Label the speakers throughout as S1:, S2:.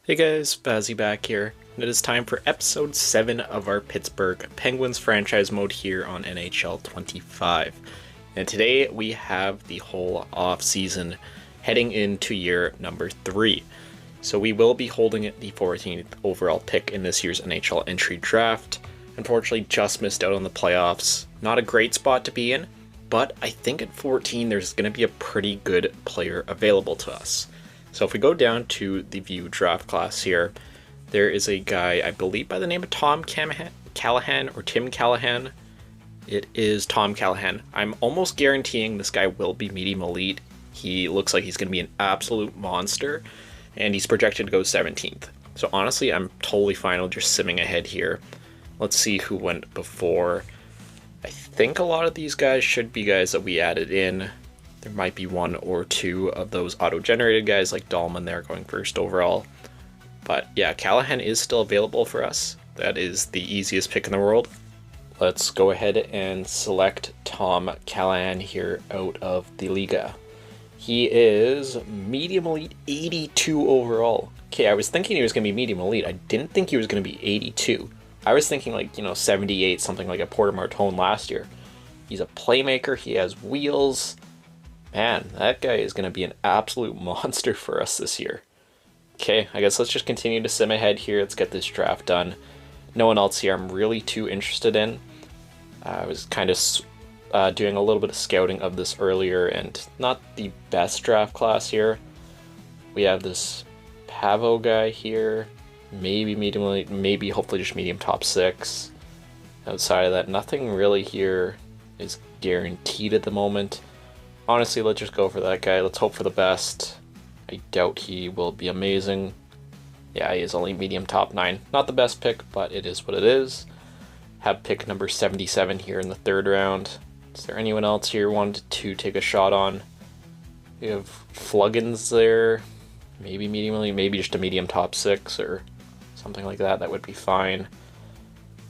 S1: Hey guys, Bazzy back here, and it is time for episode 7 of our Pittsburgh Penguins franchise mode here on NHL 25. And today we have the whole off season heading into year number 3. So we will be holding the 14th overall pick in this year's NHL Entry Draft. Unfortunately, just missed out on the playoffs. Not a great spot to be in, but I think at 14 there's going to be a pretty good player available to us. So if we go down to the view draft class here, there is a guy, I believe by the name of Tom Callahan or Tim Callahan. It is Tom Callahan. I'm almost guaranteeing this guy will be medium elite. He looks like he's going to be an absolute monster, and he's projected to go 17th. So honestly, I'm totally fine with just simming ahead here. Let's see who went before. I think a lot of these guys should be guys that we added in. There might be one or two of those auto-generated guys like Dahlman there going first overall. But yeah, Callahan is still available for us. That is the easiest pick in the world. Let's go ahead and select Tom Callahan here out of the Liga. He is medium elite 82 overall. Okay, I was thinking he was going to be medium elite. I didn't think he was going to be 82. I was thinking like, 78, something like a Porter Martone last year. He's a playmaker. He has wheels. Man, that guy is going to be an absolute monster for us this year. Okay, I guess let's just continue to sim ahead here. Let's get this draft done. No one else here I'm really too interested in. I was kind of doing a little bit of scouting of this earlier, and not the best draft class here. We have this Pavo guy here. Maybe medium, maybe hopefully just medium top 6. Outside of that, nothing really here is guaranteed at the moment. Honestly, let's just go for that guy. Let's hope for the best. I doubt he will be amazing. Yeah, he is only medium top 9. Not the best pick, but it is what it is. Have pick number 77 here in the 3rd round. Is there anyone else here wanted to take a shot on? We have Fluggins there. Maybe medium, maybe just a medium top 6 or something like that. That would be fine.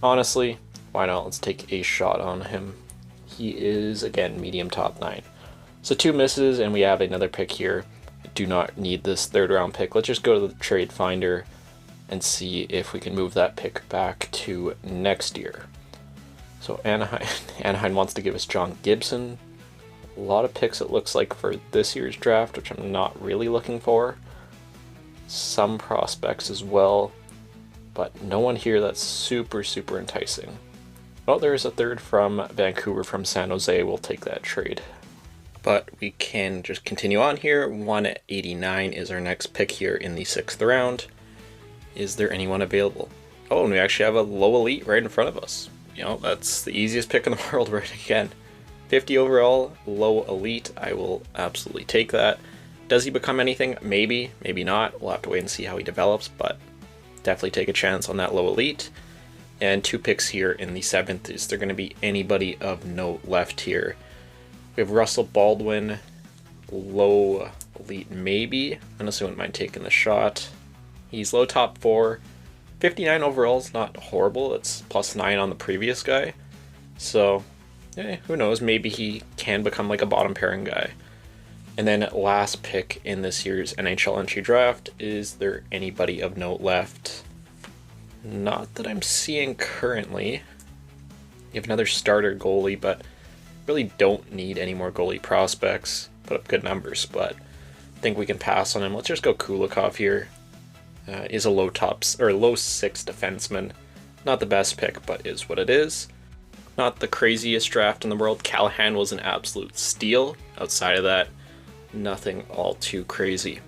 S1: Honestly, why not? Let's take a shot on him. He is, again, medium top 9. So 2 misses, and we have another pick here. I do not need this 3rd round pick. Let's just go to the trade finder and see if we can move that pick back to next year. So Anaheim wants to give us John Gibson. A lot of picks it looks like for this year's draft, which I'm not really looking for. Some prospects as well, but no one here that's super enticing. Well, there is a 3rd from Vancouver from San Jose. We'll take that trade. But we can just continue on here. 189 is our next pick here in the 6th round. Is there anyone available? Oh, and we actually have a low elite right in front of us. That's the easiest pick in the world right again. 50 overall, low elite. I will absolutely take that. Does he become anything? Maybe, maybe not. We'll have to wait and see how he develops, but definitely take a chance on that low elite. And 2 picks here in the 7th. Is there going to be anybody of note left here? We have Russell Baldwin, low elite maybe. Honestly, wouldn't mind taking the shot. He's low top 4. 59 overall is not horrible. It's plus 9 on the previous guy. So, who knows? Maybe he can become like a bottom pairing guy. And then last pick in this year's NHL Entry Draft. Is there anybody of note left? Not that I'm seeing currently. You have another starter goalie, but really don't need any more goalie prospects. Put up good numbers, but I think we can pass on him. Let's just go Kulikov here. Is a low 6 defenseman. Not the best pick, but is what it is. Not the craziest draft in the world. Callahan was an absolute steal. Outside of that, nothing all too crazy.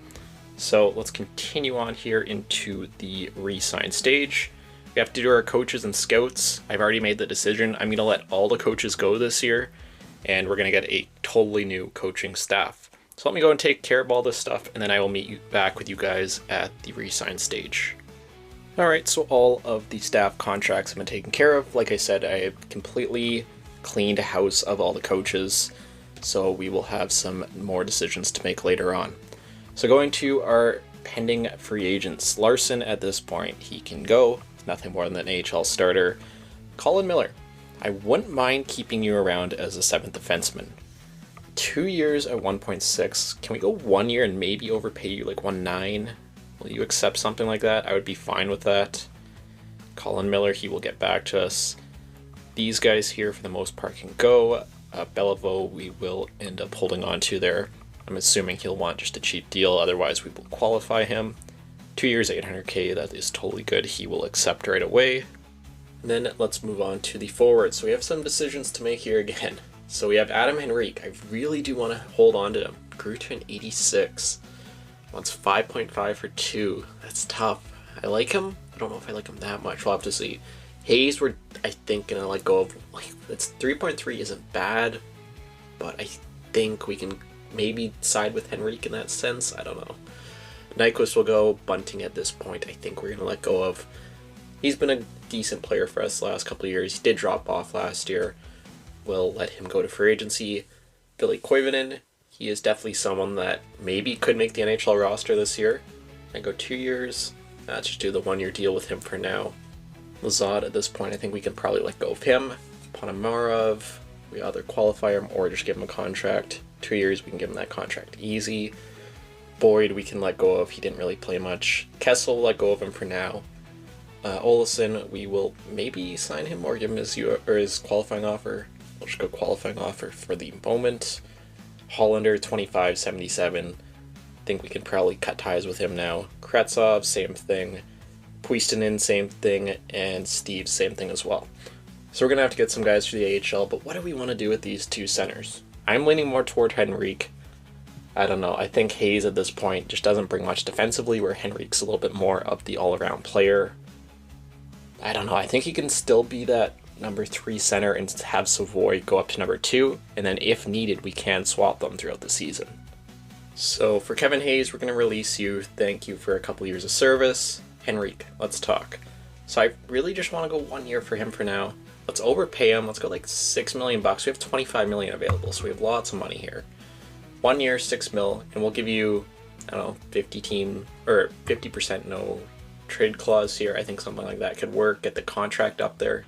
S1: So let's continue on here into the re-sign stage. We have to do our coaches and scouts. I've already made the decision. I'm going to let all the coaches go this year, and we're going to get a totally new coaching staff. So let me go and take care of all this stuff, and then I will meet you back with you guys at the re-sign stage. Alright, so all of the staff contracts have been taken care of. Like I said, I have completely cleaned house of all the coaches, so we will have some more decisions to make later on. So going to our pending free agents. Larson, at this point, he can go. Nothing more than an AHL starter. Colin Miller. I wouldn't mind keeping you around as a 7th defenseman. 2 years at 1.6. Can we go 1 year and maybe overpay you like 1.9? Will you accept something like that? I would be fine with that. Colin Miller, he will get back to us. These guys here, for the most part, can go. Beliveau, we will end up holding on to there. I'm assuming he'll want just a cheap deal, otherwise we will qualify him. 2 years, 800k, that is totally good. He will accept right away. And then let's move on to the forward. So we have some decisions to make here again. So we have Adam Henrique. I really do want to hold on to him. Grew to an 86. Wants 5.5 for 2. That's tough. I like him. I don't know if I like him that much. We'll have to see. Hayes, we're, I think, going to let go of. Like, it's 3.3 isn't bad, but I think we can maybe side with Henrique in that sense. I don't know. Nyquist will go. Bunting at this point, I think we're going to let go of. He's been a decent player for us the last couple of years. He did drop off last year. We'll let him go to free agency. Billy Koivunen, he is definitely someone that maybe could make the NHL roster this year. And go 2 years. Let's just do the 1 year deal with him for now. Lazard, at this point, I think we can probably let go of him. Ponomarov, we either qualify him or just give him a contract. 2 years, we can give him that contract easy. Boyd, we can let go of. He didn't really play much. Kessel, we'll let go of him for now. Olesen, we will maybe sign him or give him his qualifying offer. We'll just go qualifying offer for the moment. Hollander, 25.77. Think we can probably cut ties with him now. Kretsov, same thing. Puistinen, same thing. And Steve, same thing as well. So we're going to have to get some guys for the AHL, but what do we want to do with these two centers? I'm leaning more toward Henrique. I don't know. I think Hayes at this point just doesn't bring much defensively, where Henrique's a little bit more of the all-around player. I don't know. I think he can still be that number 3 center and have Savoy go up to number 2, and then if needed, we can swap them throughout the season. So for Kevin Hayes, we're going to release you. Thank you for a couple years of service. Henrique, let's talk. So I really just want to go 1 year for him for now. Let's overpay him. Let's go like $6 million bucks. We have 25 million available, so we have lots of money here. 1 year, 6 mil, and we'll give you, I don't know, 50% no trade clause here. I think something like that could work. Get the contract up there.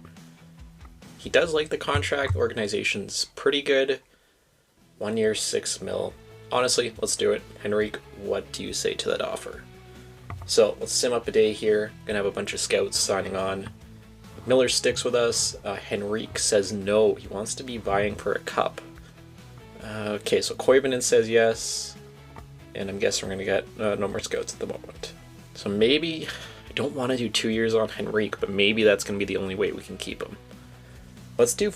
S1: He does like the contract. Organization's pretty good. 1 year, 6 mil. Honestly, let's do it. Henrique, what do you say to that offer? So let's sim up a day here. Gonna have a bunch of scouts signing on. Miller sticks with us. Henrique says no. He wants to be vying for a cup. Okay, so Koivunen says yes. And I'm guessing we're gonna get no more scouts at the moment. So maybe, I don't want to do 2 years on Henrique, but maybe that's going to be the only way we can keep him. Let's do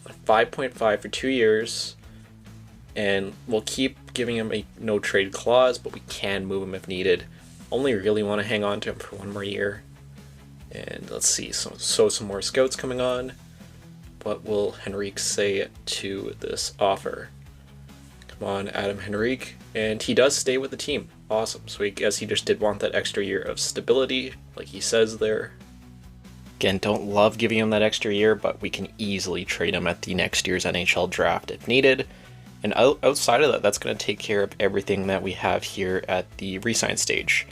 S1: 5.5 for 2 years, and we'll keep giving him a no trade clause, but we can move him if needed. Only really want to hang on to him for 1 more year. And let's see, so some more scouts coming on. What will Henrique say to this offer? Come on, Adam Henrique. And he does stay with the team. Awesome. So I guess he just did want that extra year of stability, like he says there. Again, don't love giving him that extra year, but we can easily trade him at the next year's NHL draft if needed. And outside of that, that's going to take care of everything that we have here at the re-sign stage.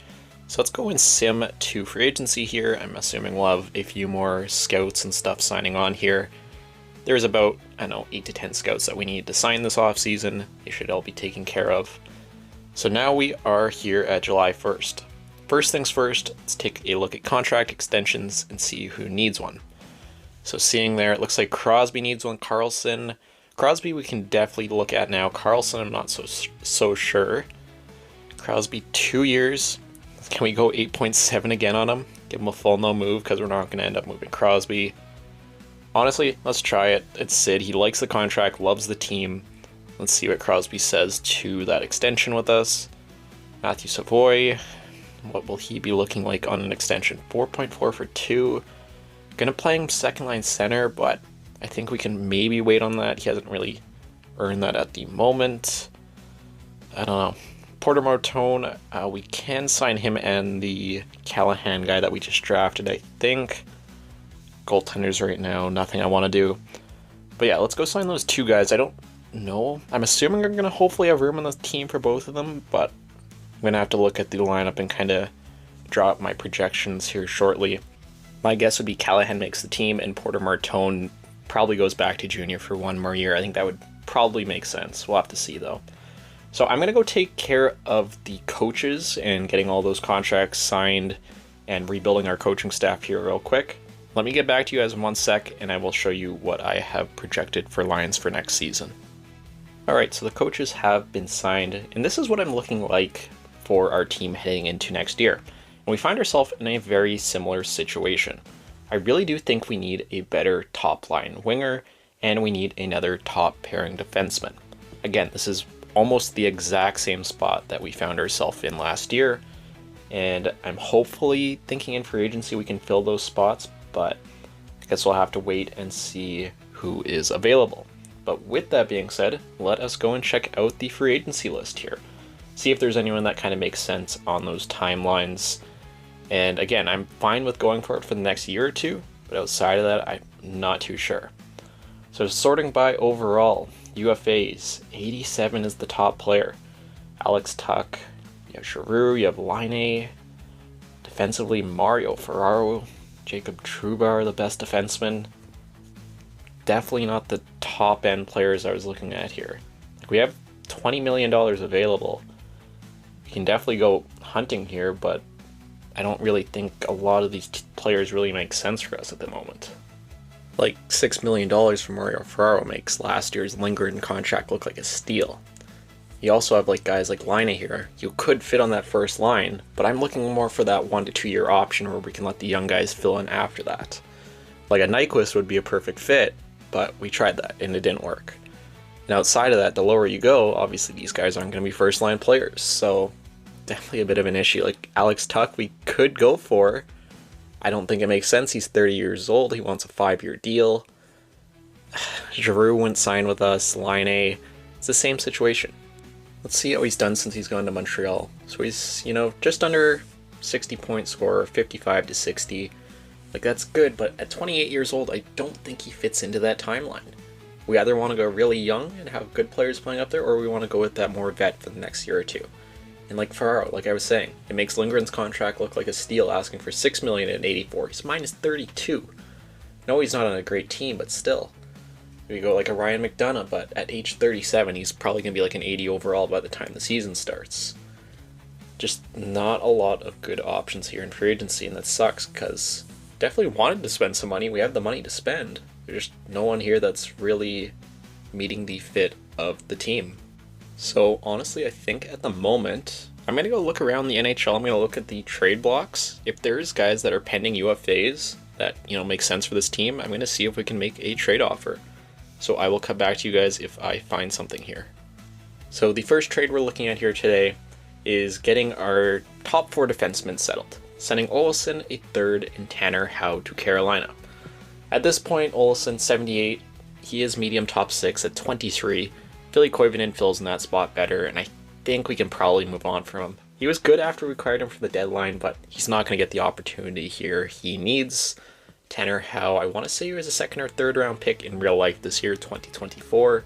S1: So let's go and sim to free agency here. I'm assuming we'll have a few more scouts and stuff signing on here. There's about, I don't know, 8 to 10 scouts that we need to sign this offseason. They should all be taken care of. So now we are here at July 1st. First things first, let's take a look at contract extensions and see who needs one. So seeing there, it looks like Crosby needs one. Carlson. Crosby we can definitely look at now. Carlson, I'm not so sure. Crosby, 2 years. Can we go 8.7 again on him? Give him a full no move because we're not going to end up moving Crosby. Honestly, let's try it. It's Sid. He likes the contract, loves the team. Let's see what Crosby says to that extension with us. Matthew Savoy. What will he be looking like on an extension? 4.4 for 2. Gonna play him second line center, but I think we can maybe wait on that. He hasn't really earned that at the moment. I don't know. Porter Martone, we can sign him and the Callahan guy that we just drafted, I think. Goaltenders right now, nothing I want to do. But yeah, let's go sign those 2 guys. I don't know. I'm assuming we're going to hopefully have room on the team for both of them, but I'm going to have to look at the lineup and kind of draw up my projections here shortly. My guess would be Callahan makes the team and Porter Martone probably goes back to junior for 1 more year. I think that would probably make sense. We'll have to see though. So I'm going to go take care of the coaches and getting all those contracts signed and rebuilding our coaching staff here real quick. Let me get back to you guys in 1 sec, and I will show you what I have projected for Lions for next season. Alright, so the coaches have been signed, and this is what I'm looking like for our team heading into next year. And we find ourselves in a very similar situation. I really do think we need a better top line winger, and we need another top pairing defenseman. Again, this is almost the exact same spot that we found ourselves in last year, and I'm hopefully thinking in free agency we can fill those spots, but I guess we'll have to wait and see who is available. But with that being said, let us go and check out the free agency list here. See if there's anyone that kind of makes sense on those timelines. And again, I'm fine with going for it for the next year or two, but outside of that, I'm not too sure. So sorting by overall, UFAs, 87 is the top player. Alex Tuch, you have Giroux, you have Laine. Defensively, Mario Ferraro, Jacob Trouba, the best defenseman. Definitely not the top end players I was looking at here. Like, we have $20 million available. We can definitely go hunting here, but I don't really think a lot of these players really make sense for us at the moment. Like, $6 million for Mario Ferraro makes last year's Lindgren contract look like a steal. You also have like guys like Laine here. You could fit on that first line, but I'm looking more for that 1 to 2 year option where we can let the young guys fill in after that. Like a Nyquist would be a perfect fit, but we tried that and it didn't work. And outside of that, the lower you go, obviously these guys aren't going to be first line players, so definitely a bit of an issue. Like Alex Tuch, we could go for. I don't think it makes sense. He's 30 years old. He wants a 5-year deal. Giroux wouldn't sign with us. Laine, it's the same situation. Let's see how he's done since he's gone to Montreal. So he's, just under 60 point scorer, 55 to 60. Like, that's good, but at 28 years old, I don't think he fits into that timeline. We either want to go really young and have good players playing up there, or we want to go with that more vet for the next year or two. And like Ferraro, like I was saying, it makes Lindgren's contract look like a steal, asking for $6 million at 84. He's minus 32. No, he's not on a great team, but still. We go like a Ryan McDonough, but at age 37, he's probably going to be like an 80 overall by the time the season starts. Just not a lot of good options here in free agency, and that sucks, because definitely wanted to spend some money. We have the money to spend. There's just no one here that's really meeting the fit of the team. So honestly, I think at the moment, I'm going to go look around the NHL. I'm going to look at the trade blocks. If there's guys that are pending UFAs that, make sense for this team, I'm going to see if we can make a trade offer. So I will come back to you guys if I find something here. So the first trade we're looking at here today is getting our top 4 defensemen settled. Sending Olsen a third and Tanner Howe to Carolina. At this point, Olsen, 78, he is medium top 6 at 23. Philly Koivunen fills in that spot better, and I think we can probably move on from him. He was good after we acquired him for the deadline, but he's not going to get the opportunity here he needs. Tanner Howe, I want to say he was a 2nd or 3rd round pick in real life this year, 2024.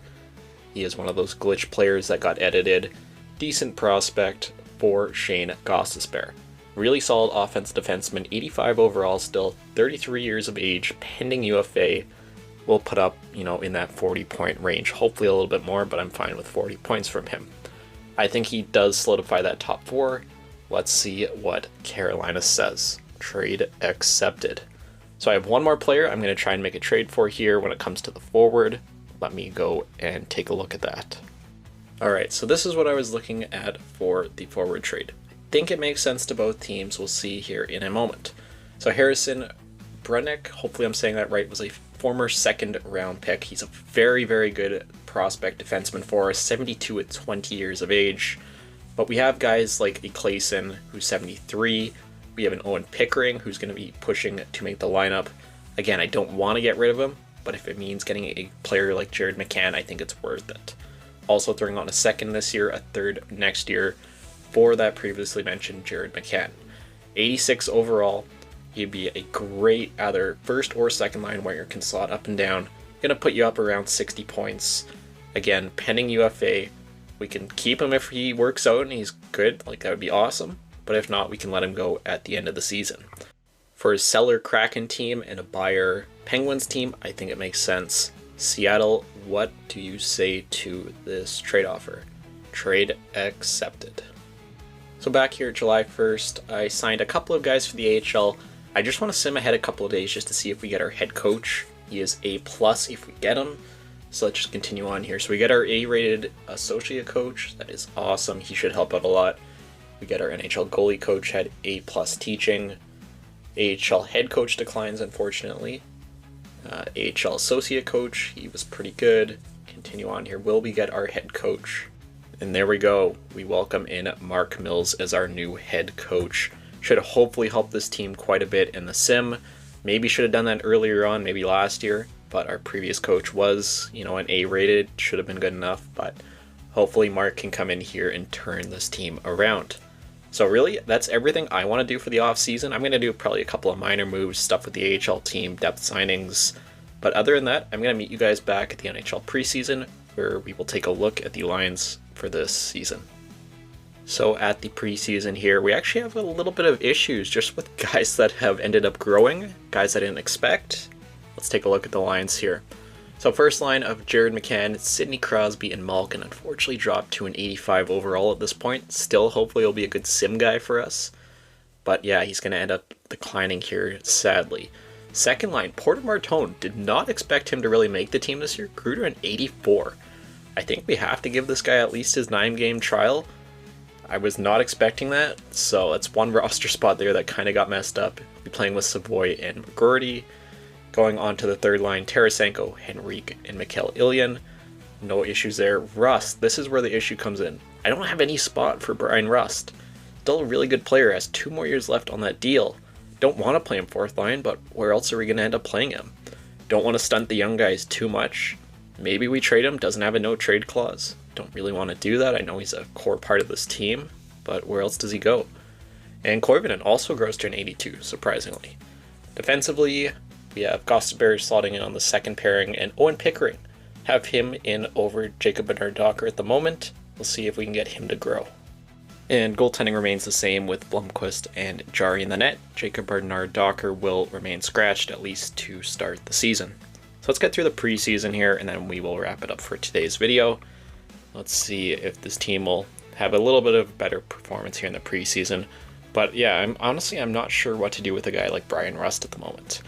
S1: He is one of those glitch players that got edited. Decent prospect for Shane Gostisbehere. Really solid offensive defenseman, 85 overall still, 33 years of age, pending UFA. Will put up, in that 40-point range. Hopefully a little bit more, but I'm fine with 40 points from him. I think he does solidify that top 4. Let's see what Carolina says. Trade accepted. So I have one more player I'm going to try and make a trade for here when it comes to the forward. Let me go and take a look at that. Alright, so this is what I was looking at for the forward trade. I think it makes sense to both teams. We'll see here in a moment. So Harrison Brunnick, hopefully I'm saying that right, was a former 2nd round pick. He's a very, very good prospect defenseman for us, 72 at 20 years of age. But we have guys like a Clayson, who's 73. We have an Owen Pickering, who's going to be pushing to make the lineup. Again, I don't want to get rid of him, but if it means getting a player like Jared McCann, I think it's worth it. Also throwing on a 2nd this year, a 3rd next year for that previously mentioned Jared McCann. 86 overall. He'd be a great either 1st or 2nd line winger, can slot up and down. Going to put you up around 60 points. Again, pending UFA. We can keep him if he works out and he's good. Like, that would be awesome. But if not, we can let him go at the end of the season. For a seller Kraken team and a buyer Penguins team, I think it makes sense. Seattle, what do you say to this trade offer? Trade accepted. So back here July 1st, I signed a couple of guys for the AHL. I just want to sim ahead a couple of days just to see if we get our head coach. He is A+ if we get him. So let's just continue on here. So we get our A-rated associate coach. That is awesome. He should help out a lot. We get our NHL goalie coach, had A+ teaching. AHL head coach declines, unfortunately. AHL associate coach, he was pretty good. Continue on here. Will we get our head coach? And there we go. We welcome in Mark Mills as our new head coach. Should hopefully help this team quite a bit in the sim. Maybe should have done that earlier on, maybe last year. But our previous coach was, an A-rated. Should have been good enough. But hopefully Mark can come in here and turn this team around. So really, that's everything I want to do for the offseason. I'm going to do probably a couple of minor moves, stuff with the AHL team, depth signings. But other than that, I'm going to meet you guys back at the NHL preseason, where we will take a look at the lines for this season. So at the preseason here, we actually have a little bit of issues just with guys that have ended up growing, guys I didn't expect. Let's take a look at the lines here. So first line of Jared McCann, Sidney Crosby, and Malkin unfortunately dropped to an 85 overall at this point. Still, hopefully he'll be a good sim guy for us. But yeah, he's going to end up declining here, sadly. Second line, Porter Martone. Did not expect him to really make the team this year. Grew to an 84. I think we have to give this guy at least his 9-game trial. I was not expecting that, so that's one roster spot there that kind of got messed up. We'll be playing with Savoy and McGroarty. Going on to the third line, Tarasenko, Henrique, and Mikhail Ilyin. No issues there. Rust, this is where the issue comes in. I don't have any spot for Brian Rust. Still a really good player, has 2 more years left on that deal. Don't want to play him fourth line, but where else are we going to end up playing him? Don't want to stunt the young guys too much. Maybe we trade him, doesn't have a no trade clause. Don't really want to do that. I know he's a core part of this team, but where else does he go? And Koivunen also grows to an 82, surprisingly. Defensively, we have Gostisbehere slotting in on the second pairing, and Owen Pickering. Have him in over Jacob Bernard-Docker at the moment. We'll see if we can get him to grow. And goaltending remains the same with Blomqvist and Jari in the net. Jacob Bernard-Docker will remain scratched at least to start the season. So let's get through the preseason here, and then we will wrap it up for today's video. Let's see if this team will have a little bit of better performance here in the preseason. But yeah, I'm not sure what to do with a guy like Brian Rust at the moment.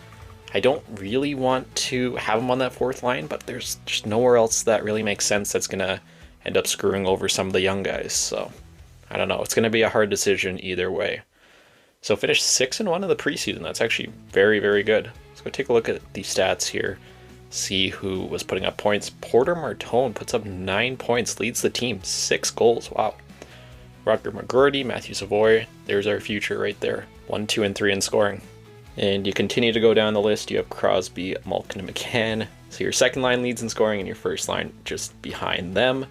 S1: I don't really want to have him on that fourth line, but there's just nowhere else that really makes sense that's going to end up screwing over some of the young guys. So, I don't know. It's going to be a hard decision either way. So, finished 6-1 in the preseason. That's actually very, very good. Let's go take a look at the stats here. See who was putting up points. Porter Martone puts up 9 points, leads the team, 6 goals. Wow. Rutger McGroarty, Matthew Savoy. There's our future right there. 1, 2, and 3 in scoring. And you continue to go down the list. You have Crosby, Malkin, and McCann. So your second line leads in scoring and your first line just behind them.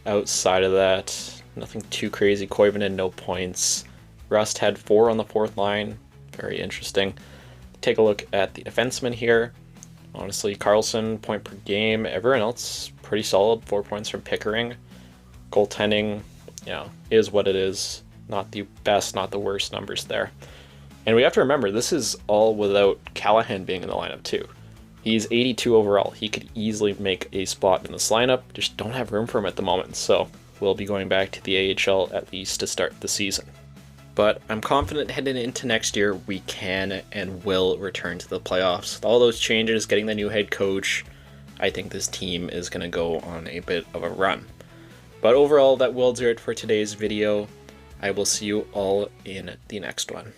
S1: Outside of that, nothing too crazy. Koivunen, no points. Rust had 4 on the fourth line. Very interesting. Take a look at the defensemen here. Honestly, Carlson, point per game. Everyone else, pretty solid. 4 points from Pickering. Goaltending, is what it is. Not the best, not the worst numbers there. And we have to remember, this is all without Callahan being in the lineup too. He's 82 overall. He could easily make a spot in this lineup. Just don't have room for him at the moment. So we'll be going back to the AHL at least to start the season. But I'm confident heading into next year, we can and will return to the playoffs. With all those changes, getting the new head coach, I think this team is going to go on a bit of a run. But overall, that will do it for today's video. I will see you all in the next one.